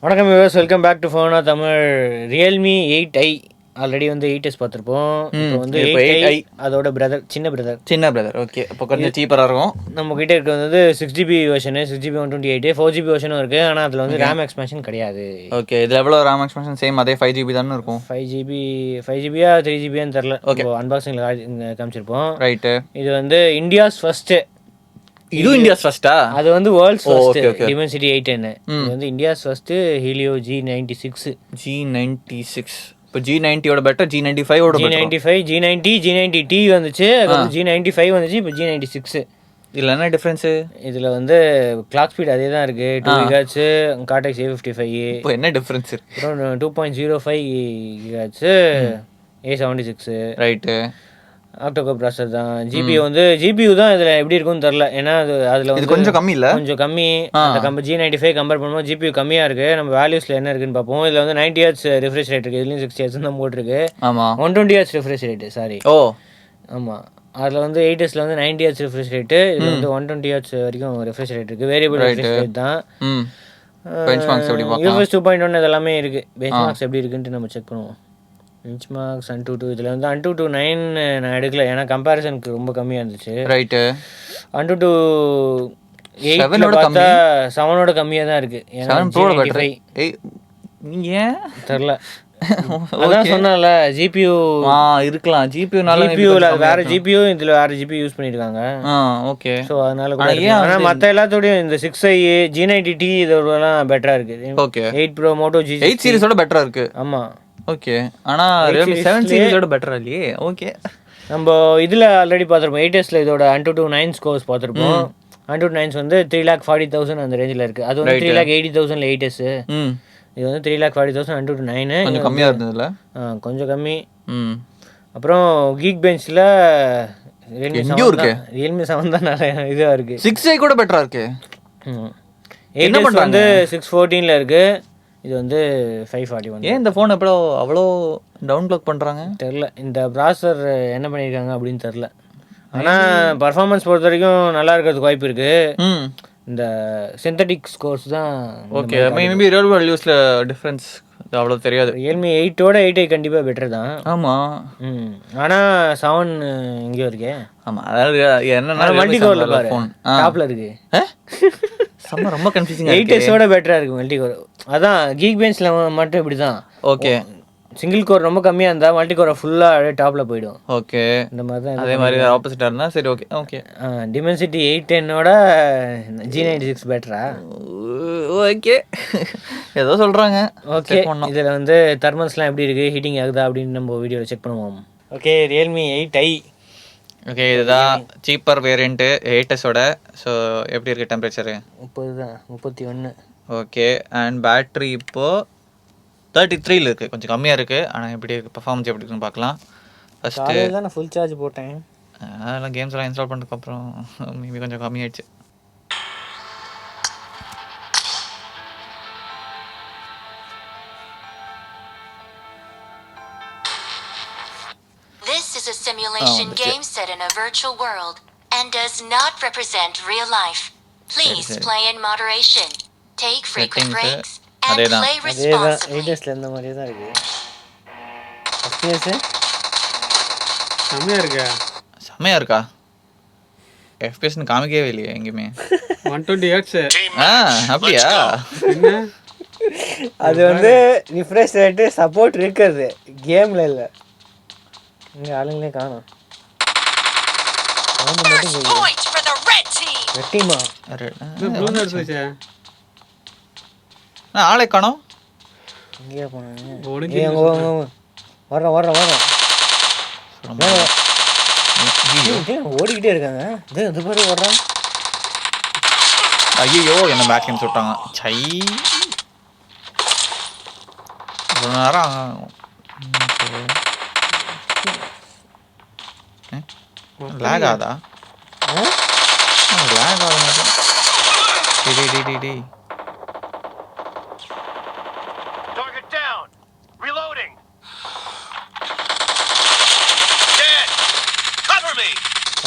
வணக்கம் viewers, welcome back to Phona Tamil. Realme 8i already வந்து 8s பார்த்துருப்போம். இப்போ வந்து 8i அதோட சின்ன பிரதர். ஓகே, இப்போ கொஞ்சம் சீப்பராக இருக்கும். நம்ம கிட்ட இருக்க வந்து 6GB வெர்ஷனு, 6GB 128, 4GB வெர்ஷனும் இருக்குது. ஆனால் அதில் வந்து ரேம் எக்ஸ்பென்ஷன் கிடையாது. ஓகே, இதில் எவ்வளோ ரேம் எக்ஸ்பென்ஷன்? சேம் அதே 5GB தானே இருக்கும். 5GB 3GBன்னு தெரில. ஓகே, அன்பாக்சிங்கில் காமிச்சிருப்போம். ரைட்டு. இது வந்து இந்தியாஸ் ஃபர்ஸ்ட்டு. இது இந்தியாஸ் ஃபர்ஸ்டா? அது வந்து வேர்ல்ட்ஸ் ஃபர்ஸ்ட் டிமென்சிட்டி 810. இது வந்து இந்தியாஸ் ஃபர்ஸ்ட் ஹீலியோ G96. இப்போ G90 better, G95 G90, G90T வந்துச்சு, G95 வந்துச்சு, இப்போ G96. இதில் என்ன டிஃப்ரென்ஸு? இதில் வந்து கிளாக் ஸ்பீட் அதே தான் இருக்குது, 2 GHz, கார்டெக்ஸ் A55. இப்போ என்ன டிஃப்ரென்ஸ் இருக்குது? அப்புறம் 2.05 GHz, A76. ரைட்டு. ஆக்டோகோ ப்ராசர் தான். ஜிபியூ தான் இதில் எப்படி இருக்குன்னு தெரில. ஏன்னா அதில் வந்து கொஞ்சம் கம்மி இல்லை, கொஞ்சம் கம்மி. அந்த G95 கம்பேர் பண்ணும்போது ஜிபியூ கம்மியாக இருக்குது. நம்ம வேல்யூஸில் என்ன இருக்குன்னு பார்ப்போம். இதில் வந்து 90 Hz ரிஃப்ரெஷ் ரேட் இருக்குது, இதுலேயும் 60 Hz தான் போட்டிருக்கு. ஆமாம், 120 Hz ரிஃப்ரெஷ் ரேட்டு. சாரி, ஆமாம். அதில் வந்து 8Sல வந்து 90 Hz ரிஃப்ரெஷ் ரேட்டு, இதில் வந்து 120 Hz வரைக்கும் ரிஃப்ரெஷ் ரேட் இருக்குது. வேரியபிள் ரிஃப்ரெஷ் ரேட் தான். யூஎஸ் 2.1 இதெல்லாமே இருக்குது. பெஞ்ச்மார்க்ஸ் எப்படி இருக்குன்ட்டு நம்ம செக் பண்ணுவோம். பெஞ்ச்மார்க்ஸ் Antutu, இதில் வந்து Antutu 9 நான் எடுக்கல, ஏன்னா கம்பேரிசனுக்கு ரொம்ப கம்மியாக இருந்துச்சு. ரைட்டு. Antutu 8 பார்த்தா 7ஓட கம்மியாக தான் இருக்குது. ஏன்னா ஏன் தெரில, அதான் சொன்னால ஜிபியூ இருக்கலாம். ஜிபியூவில் வேற ஜிபியூ, இதில் வேற ஜிபியூ யூஸ் பண்ணியிருக்காங்க. ஓகே, ஸோ அதனால கூட. ஆனால் மற்ற எல்லாத்தோடையும் இந்த 6i, G90T இதோடலாம் பெட்டராக இருக்குது. ஓகே, 8 Pro, Moto G 8 சீரிஸோட பெட்டராக இருக்குது. ஆமாம். ஓகே, ஆனால் Realme 7 சீரிஸோட பெட்டரா இல்லையே? ஓகே, நம்ம இதில் ஆல்ரெடி பார்த்துருப்போம். 8Sல இதோட Antutu 9 ஸ்கோர்ஸ் பார்த்துருப்போம். Antutu 9 வந்து 3,40,000 அந்த ரேஞ்சில் இருக்குது. அது வந்து 3,80,000 8S. இது வந்து 3,40,000 Antutu 9. கொஞ்சம் கம்மியாக இருந்ததுல, கொஞ்சம் கம்மி. அப்புறம் கீக் பெஞ்சில் ரியல்மி 7 தான் நிறைய இதாக இருக்குது. 6i கூட பெட்டராக இருக்குது. 8S வந்து 614 இருக்குது, இது வந்து 541. ஏன் இந்த ஃபோன் எப்போ அவ்வளோ டவுன் க்ளாக் பண்ணுறாங்க தெரில. இந்த ப்ராசர் என்ன பண்ணியிருக்காங்க அப்படின்னு தெரில. ஆனால் பர்ஃபார்மன்ஸ் பொறுத்த வரைக்கும் நல்லா இருக்கிறதுக்கு வாய்ப்பு இருக்குது. இந்த சிந்தட்டிக் ஸ்கோர்ஸ் தான். ஓகே, மேபி ரியல் வேல்யூஸில் டிஃப்ரென்ஸ் அவ்வளோ தெரியாது. ரியல்மி 8ஓட 8i கண்டிப்பாக பெட்டர் தான். ஆமாம். ஆனால் 7 இங்கேயும் இருக்கே. ஆமாம், அதாவது என்னன்னா மல்டி கோரில் பாரு, டாப்பில் இருக்கு. ரொம்ப கன்ஃபியூசிங். 8Sஓட பெட்டராக இருக்குது மல்டி கோர். அதான் கீக் பெஞ்சில் மட்டும் இப்படி தான். ஓகே, சிங்கிள் கோர் ரொம்ப கம்மியாக இருந்தால் மல்டி கோரை ஃபுல்லாக அப்படியே டாப்பில் போயிடும். ஓகே, இந்த மாதிரி தான். அதே மாதிரி ஆப்போசிட்டாக இருந்தால் சரி. ஓகே ஓகே, டிமென்சிட்டி 810ஓட G96 பெட்டரா? ஓகே, ஏதோ சொல்கிறாங்க. ஓகே, இதில் வந்து தெர்மல்ஸ்லாம் எப்படி இருக்குது, ஹீட்டிங் ஆகுதா அப்படின்னு நம்ம வீடியோவில் செக் பண்ணுவோம். Okay, Realme 8i. ஓகே, இதுதான் சீப்பர் வேரியண்ட்டு 8Sஓட. ஸோ எப்படி இருக்குது டெம்பரேச்சரு? 31. ஓகே, அண்ட் பேட்ரி இப்போது 33 இருக்குது, கொஞ்சம் கம்மியாக இருக்குது. ஆனால் எப்படி இருக்குது, பர்ஃபார்மன்ஸ் எப்படி இருக்குன்னு பார்க்கலாம். ஃபஸ்ட்டு தான் நான் ஃபுல் சார்ஜ் போட்டேன். அதெல்லாம் கேம்ஸ்லாம் இன்ஸ்டால் பண்ணதுக்கப்புறம் மேபி கொஞ்சம் கம்மியாயிடுச்சு. This is a simulation game set in a virtual world and does not represent real life. Please play in moderation. Take frequent breaks and play responsibly. 8Sல இந்த மாதிரியே தான் இருக்கு. FPS செம்மையா இருக்கா? FPS ன்னு காமிக்கவே இல்லையே எங்கேயுமே. 120 Hz. அப்படியா? அது வந்து ரிஃப்ரெஷ் ரேட்டு சப்போர்ட் இருக்குது, கேமில் இல்லை. இங்கே ஆளுங்களே காணும். வெட்டிமா ஆளை காணோம். இங்கேயா போனாங்க? ஓடிக்கிட்டே இருக்காங்க. இது மாதிரி ஓடுறான். ஐயோ, என்ன பேக் சுட்டாங்க. சை, ஒரு நேரம் லேக் ஆதா? லேக் ஆகுது. Target down. Reloading. Dead. Cover me.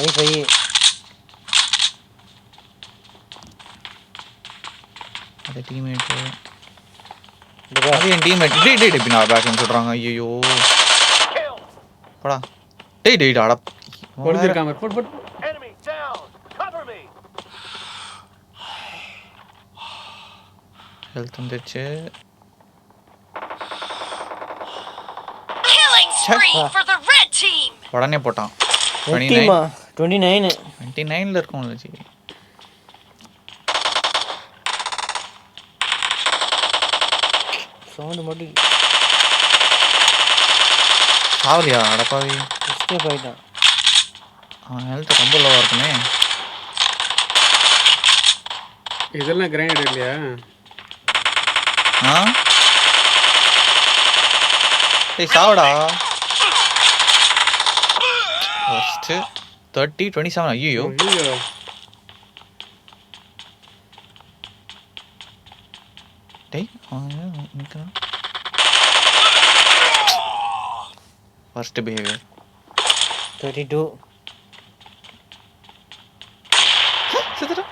5. அது டீம்மேட். அது என் டீம்மேட் டேய் இப்படி நான் பேக்னு சொல்றாங்க. ஐயோ போடா டேய் அட ஒளிஞ்சிருக்காம போட் Enemy down. Cover me. Health வந்துச்சு. Killing spree for the red team. உடனே போட்டான். 29 29ல இருக்கோம் லட்சி. சவுண்ட் மட்டும் சாவலியா அடப்பாவி. எஸ்கேப் ஆயிட்டான். அவன் ஹெல்த் ரொம்ப லோவா இருக்குமே. இதெல்லாம் கிரைண்டட் இல்லையா? டேய் சாவடா. ஃபர்ஸ்ட் 30 27 ஐயோ. டேய் நிக்கறா. ஃபர்ஸ்ட் பிஹேவியர் 32 செத்துடா.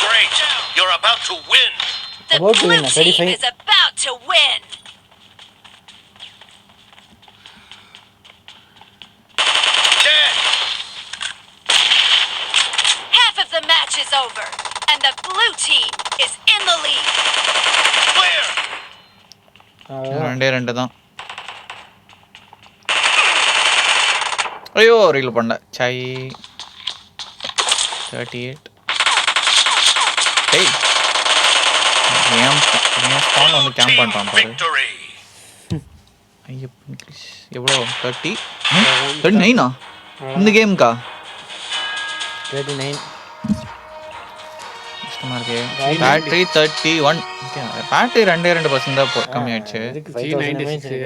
Great. You're about to win. The About to blue win, team 35. is about to win. Dead. Half of the match is over, and the blue team is in the lead. Clear. ரெண்டு தான். ஐயோ reel பண்ண சை 38. டேய் ஏன் span வந்து camp பண்றான் பாரு. Victory. ஐயோ இங்கிலீஷ் எவ்வளோ 30 39 இந்த கேம்க்கா 39 கஷ்டமா இருக்கு. பேட்டரி 31. பேட்டரி 2% தான் கம்மி ஆயிடுச்சு. G96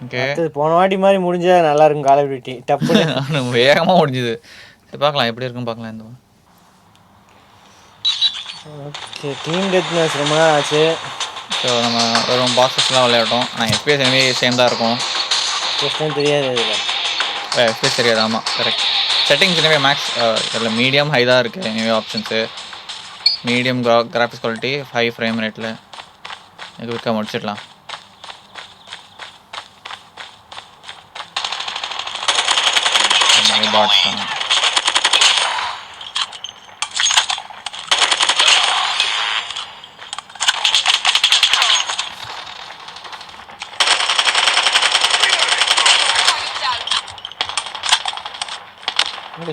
ஓகே அடுத்தது போன வாட்டி மாதிரி முடிஞ்சா நல்லா இருக்கும். கால் ஆஃப் டியூட்டி டப்புன்னு வேகமாக முடிஞ்சுது. சரி பார்க்கலாம் எப்படி இருக்குன்னு பார்க்கலாம். இந்த ஓகே டீம் டெத் மேட்ச் ரொம்ப நாள் ஆச்சு. ஸோ நம்ம வெறும் பாக்ஸஸ்லாம் விளையாட்டோம். ஆனால் எஃபிஎஸ் எனவே சேம் தான் இருக்கும். கொஸ்டின் தெரியாது இதில். எஃபிஎஸ் தெரியாது. ஆமாம் கரெக்ட். செட்டிங்ஸ் எனவே மேக்ஸ் இதில் மீடியம் ஹை தான் இருக்குது. எனவே options medium graphics quality 5 frame ரேட்டில் இது குயிக்காக முடிச்சிடலாம். பாட்ஸ் தான்.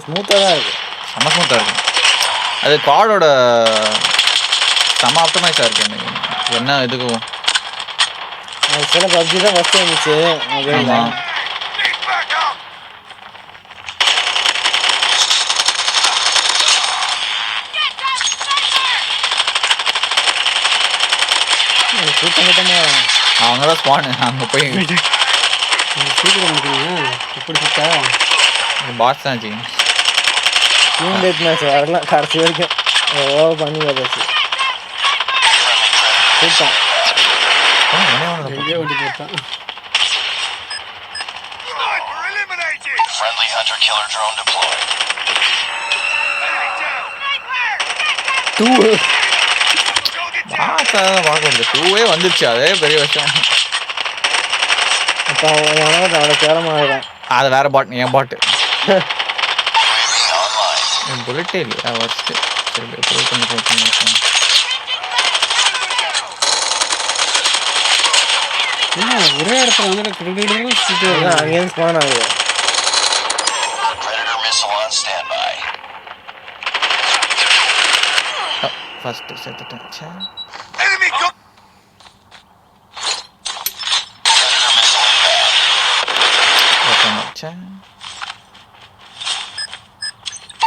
ஸ்மூத்தாக தான் இருக்குது. செம்ம ஸ்மூத்தாக இருக்குது. அது கார்டோட செம்ம ஆப்டமைஸாக இருக்குது. என்ன இதுக்கும் சில பப்ஜி தான் ஃபஸ்ட்டு இருந்துச்சு மொபைலில். ஆமாம் Need backup. கூட்டம் கூட்டமாக வராங்க. அவங்க தான் ஸ்பான். அங்கே போய் சீக்கிரம் வந்துட்டீங்க. எப்படி சுத்தா பாட்ஸ் தான் ஆச்சு. டீம் டெத் மேட்ச் வரலாம் கடைசி வரைக்கும் ஓவர் பண்ணி வந்தாச்சு. கூட்டம் எங்கேயோ ஓடி போட்டான். Sniper eliminated. Friendly hunter-killer drone deployed. Enemy down. டூ பார்த்தா பார்க்க முடியாது. 2 வந்துருச்சு. அதே பெரிய விஷயம். அப்போ அவ்வளோ கேரமாக அது வேற பாட். என் பாட்டு Online. என் புல்லட்டே இல்லையா ஃபஸ்ட்டு. சரி ப்ரூவ் பண்ணி என்ன ஒரே இடத்துல வந்து கிரிக்கெட் அங்கேயும் ஸ்பான் ஆகுது. Predator missile on standby. First செத்துட்டேன். Enemy cook. Predator missile inbound.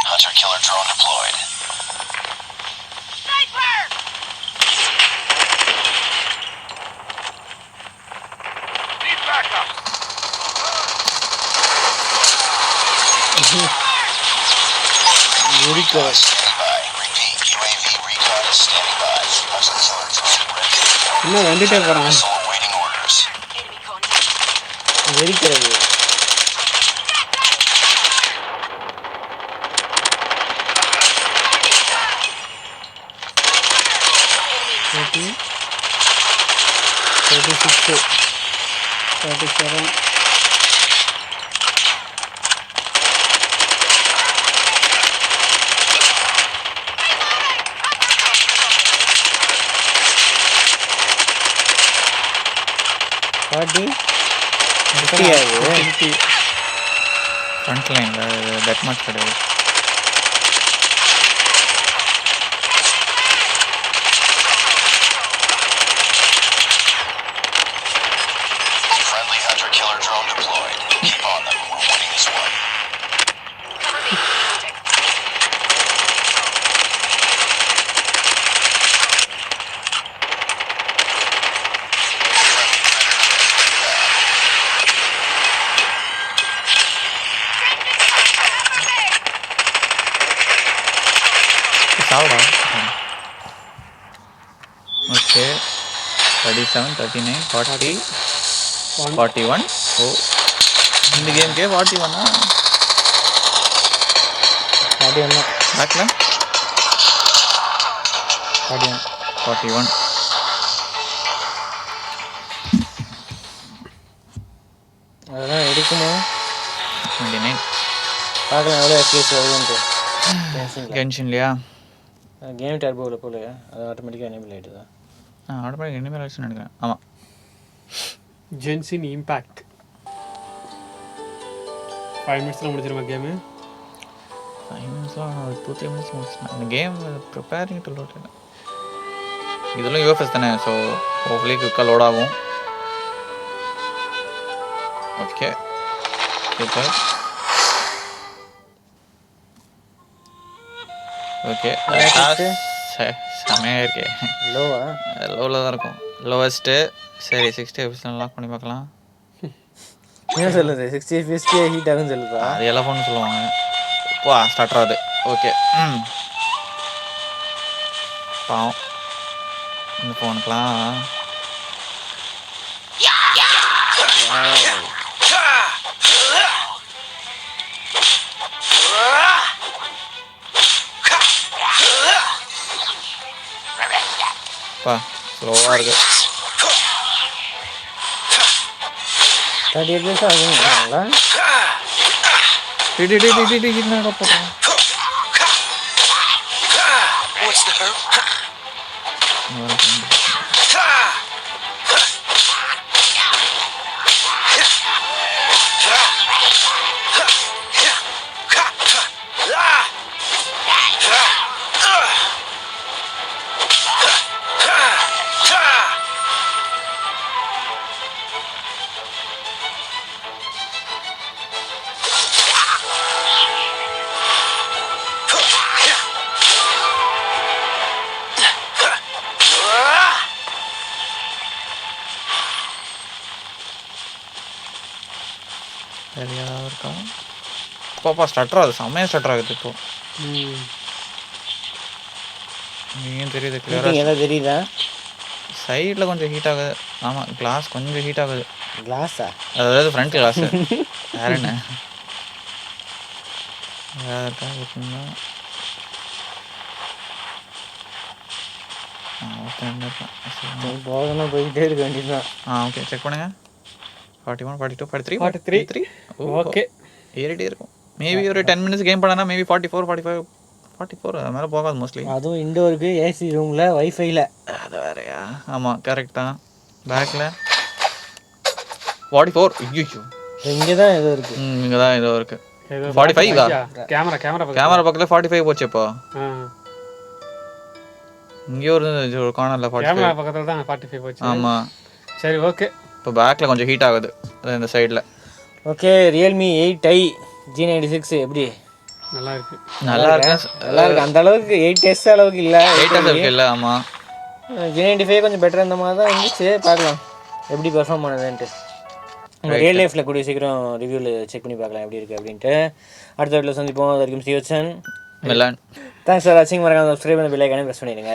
Hunter-killer drone deployed. Need backup. முடிக்க Standing by. Repeat. UAV recon is standing by. Hunter-killer drone ready. இன்னும் வந்துட்டே போகிறான். Missile awaiting orders. Enemy contact. வெறிக்கிறது. 30, 36, 37. Forty 50 ஆகுது. 50. Front லைனில் dead marks கிடையாது. Friendly hunter-killer drone deployed. Keep on them. We're winning this one. சாவடா. Okay 37, 39, 40, 41. ஓ இந்த கேமுக்கே 41. 41 பேக்கில் 41. 41. அதெல்லாம் எடுக்குமா 29. பார்க்கலாம் எவ்வளோ எஃபிஎஸ் வருதுன்ட்டு. கென்ஷன்லையா? கேம் டர்போவில் போலையா? அது ஆட்டோமேட்டிக்காக எனேபிள் ஆகிடுதா? ஆட்டோமேட்டிக் இனிமேல் ஆயிடுச்சுன்னு நினைக்கிறேன். ஆமாம். ஜென்சின் இம்பேக்ட் 5 minutes முடிச்சிருமா கேமு? 5 minutesலாம் ஒரு 2-3 minutes முடிச்சிட்டேன். இந்த கேம் ப்ரிப்பேரிங் டு லோட். இதெல்லாம் யூஎஃப்எஸ் தானே, ஸோ ஹோப்ஃபுல்லி குயிக்காக லோட் ஆகும். Okay super. ஓகே செமையாக இருக்கே. லோவா? லோவில் தான் இருக்கும். லோவஸ்ட்டு. சரி 60 எஃபிஎஸ் லாக் பண்ணி பார்க்கலாம். என்ன சொல்லுது? 60 எஃபிஎஸ்க்கே ஹீட் ஆகுன்னு சொல்லுதா? அது எல்லா ஃபோனும் சொல்லுவாங்க. வா ஸ்டார்ட் ஆகுது. ஓகே பாவம் இந்த ஃபோனுக்கெலாம் ஸ்லோவாக இருக்குது. 30 எஃபிஎஸ் ஆகுங்களா? என்னடா போடுறோம்? சரியாக இருக்கா? பாப்பா ஸ்டட்டர் ஆகுது. செம்மையாக ஸ்டட்டர் ஆகுது இப்போ. நீயும் தெரியுது கிளியராக எதாவது தெரியுதா? சைடில் கொஞ்சம் ஹீட் ஆகுது. ஆமாம் கிளாஸ் கொஞ்சம் ஹீட் ஆகுது. கிளாஸா? அதாவது ஃப்ரண்ட் கிளாஸு. வேற என்ன வேறு இருக்கா இருக்குங்களா? ஒருத்தன் இருக்கான். போகணும் போய்கிட்டே இருக்க வேண்டியதுதான். ஓகே செக் பண்ணுங்க. 41, 42, 43, 43. ஓகே ஏறிட்டே இருக்கும். மேபி ஒரு 10 minutes கேம் பண்ணனா மேபி 44, 45, 44 அது மேலே போகாது மோஸ்ட்லி. அதுவும் இண்டோருக்கு ஏசி ரூமில் வைஃபைல. அது வேறையா? ஆமாம் கரெக்ட் தான். பேக்கில் 44. ஐயோ இங்கே தான் ஏதோ இருக்குது. இங்கே தான் ஏதோ இருக்குது. 45 கேமரா பக்கத்தில் 45 போச்சு. இப்போ இங்கேயும் ஒரு கார்னரில் 45. கேமரா பக்கத்தில் தான் 45 போச்சு. ஆமாம் சரி ஓகே. இப்போ பேக்கில் கொஞ்சம் ஹீட் ஆகுது இந்த சைடில். ஓகே ரியல்மி 8i G96 எப்படி? நல்லா இருக்கு. நல்லா இருக்கு. அந்த அளவுக்கு 8s அளவுக்கு இல்லை. 8s அளவுக்கு இல்லை. ஆமாம் G95 கொஞ்சம் பெட்டர் அந்த மாதிரி தான் இருந்துச்சு. பார்க்கலாம் எப்படி பெர்ஃபார்ம் பண்ணுதுன்ட்டு. ரியல் லைஃப்பில் கூடிய சீக்கிரம் ரிவ்யூவில் செக் பண்ணி பார்க்கலாம் எப்படி இருக்குது அப்படின்ட்டு. அடுத்த வீட்டில் சந்திப்போம். அது வரைக்கும் சிவச்சன் மிலான். தேங்க்ஸ் ஃபார் வாட்சிங். மறக்காம சப்ஸ்கிரைப் பண்ண பெல் ஐகானை ப்ரெஸ் பண்ணிடுங்க.